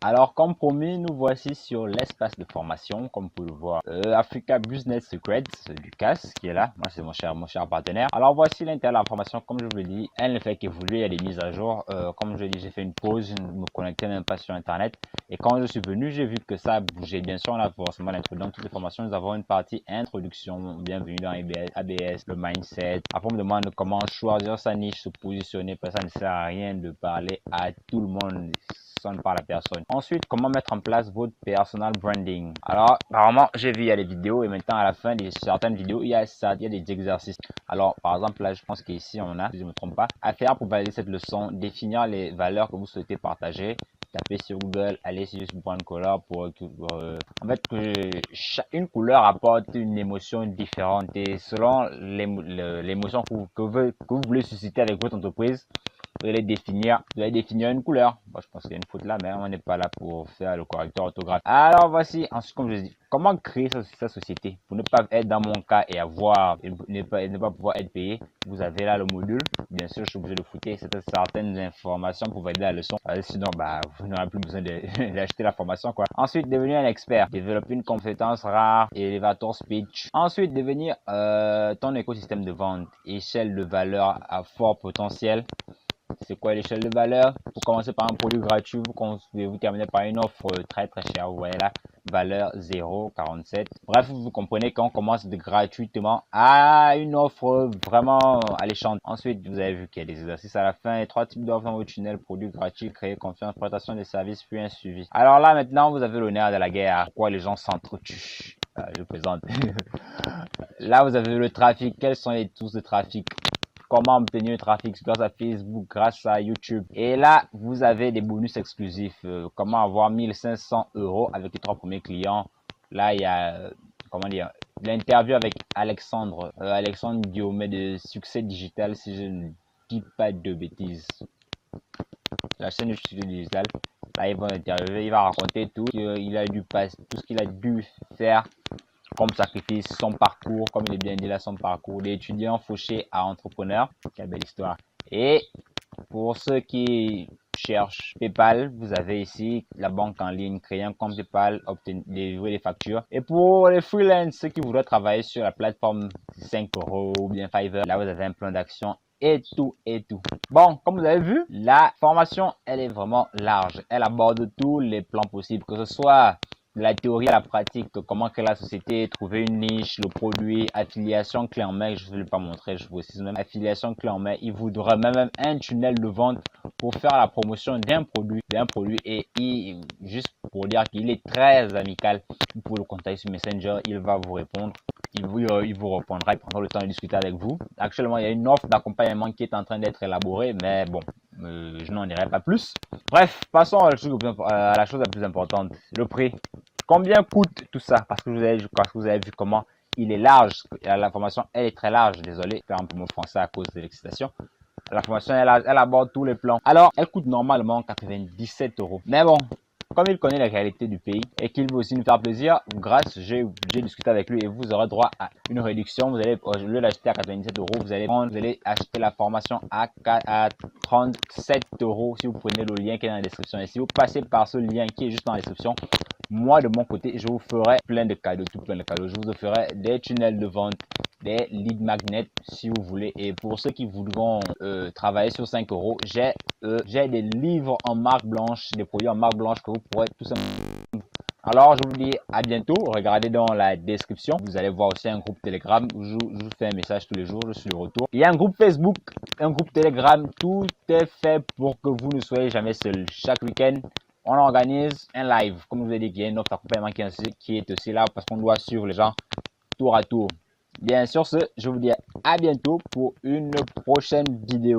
Alors, comme promis, nous voici sur l'espace de formation, comme vous pouvez le voir. Africa Business Secrets, Lucas, qui est là. Moi, c'est mon cher partenaire. Alors, voici l'intérêt de la formation. Comme je vous l'ai dit, elle ne fait qu'évoluer. Il y a des mises à jour. Comme je l'ai dit, j'ai fait une pause. Je ne me connectais même pas sur Internet. Et quand je suis venu, j'ai vu que ça a bougé. Bien sûr, on a forcément l'introduction. Dans toutes les formations, nous avons une partie introduction. Bienvenue dans ABS, le mindset. Après, on me demande comment choisir sa niche, se positionner. Parce que ça ne sert à rien de parler à tout le monde par la personne. Ensuite, comment mettre en place votre personal branding. Alors, apparemment, j'ai vu il y a des vidéos et maintenant à la fin de certaines vidéos, il y a des exercices. Alors, par exemple, là, je pense qu'ici, on a, si je ne me trompe pas, à faire pour valider cette leçon, définir les valeurs que vous souhaitez partager. Tapez sur Google, allez sur Brand Color pour en fait une couleur apporte une émotion différente et selon l'émotion que vous voulez susciter avec votre entreprise, vous allez définir une couleur. Bon, je pense qu'il y a une faute là, mais on n'est pas là pour faire le correcteur orthographique. Alors voici, ensuite, comme je dis, comment créer sa société pour ne pas être dans mon cas et avoir ne pas pouvoir être payé. Vous avez là le module. Bien sûr, je suis obligé de foutre certaines informations pour valider la leçon. Sinon, vous n'aurez plus besoin d'acheter la formation, quoi. Ensuite, devenir un expert, développer une compétence rare, elevator speech. Ensuite, devenir ton écosystème de vente, échelle de valeur à fort potentiel. C'est quoi l'échelle de valeur? Pour commencer par un produit gratuit, vous terminez par une offre très chère. Vous voyez là, valeur 0,47. Bref, vous comprenez qu'on commence gratuitement à une offre vraiment alléchante. Ensuite, vous avez vu qu'il y a des exercices à la fin et 3 types d'offres dans votre tunnel: produit gratuit, créer confiance, présentation des services, puis un suivi. Alors là, maintenant, vous avez l'honneur de la guerre. Pourquoi les gens s'entretuent? Je présente. Là, vous avez le trafic. Quelles sont les sources de trafic? Comment obtenir le trafic grâce à Facebook, grâce à YouTube. Et là, vous avez des bonus exclusifs. Comment avoir 1500 € avec les 3 premiers clients. Là, il y a, comment dire, l'interview avec Alexandre. Alexandre Diomet de Succès Digital, si je ne dis pas de bêtises. La chaîne de Succès Digital. Là, il va interviewer, il va raconter tout. Il a dû passer, tout ce qu'il a dû faire comme sacrifice, son parcours, comme il est bien dit là, son parcours d'étudiant fauché à entrepreneur. Quelle belle histoire. Et pour ceux qui cherchent PayPal, vous avez ici la banque en ligne, créer un compte PayPal, livrer des factures. Et pour les freelances, ceux qui voudraient travailler sur la plateforme 5 € ou bien Fiverr, là vous avez un plan d'action et tout. Bon, comme vous avez vu, la formation, elle est vraiment large. Elle aborde tous les plans possibles, que ce soit de la théorie à la pratique, comment créer la société, trouver une niche, le produit, affiliation clé en main. Je ne vais pas montrer, je vous précise même affiliation clé en main. Il vous donnera même un tunnel de vente pour faire la promotion d'un produit et juste pour dire qu'il est très amical. Vous pouvez le contacter sur Messenger, il va vous répondre. Il vous répondra, il prendra le temps de discuter avec vous. Actuellement, il y a une offre d'accompagnement qui est en train d'être élaborée, mais bon, je n'en dirai pas plus. Bref, passons à la chose la plus importante, le prix. Combien coûte tout ça? Parce que vous avez vu comment il est large. La formation, elle est très large. Désolé, faire un peu mon français à cause de l'excitation. La formation, elle aborde tous les plans. Alors, elle coûte normalement 97 €. Mais bon, comme il connaît les réalités du pays et qu'il veut aussi nous faire plaisir, j'ai discuté avec lui et vous aurez droit à une réduction. Vous allez, au lieu d'acheter à 97 €, vous allez acheter la formation à 37 € si vous prenez le lien qui est dans la description. Et si vous passez par ce lien qui est juste dans la description, moi de mon côté, je vous ferai plein de cadeaux, tout plein de cadeaux. Je vous offrirai des tunnels de vente, des lead magnets si vous voulez. Et pour ceux qui voudront travailler sur 5 €, j'ai des livres en marque blanche, des produits en marque blanche que vous pourrez tout simplement. Alors je vous dis à bientôt. Regardez dans la description, vous allez voir aussi un groupe Telegram où je vous fais un message tous les jours, je suis de retour. Il y a un groupe Facebook, un groupe Telegram, tout est fait pour que vous ne soyez jamais seul. Chaque week-end, on organise un live. Comme je vous ai dit, il y a une offre d'accompagnement qui est aussi là parce qu'on doit suivre les gens tour à tour. Bien sûr, je vous dis à bientôt pour une prochaine vidéo.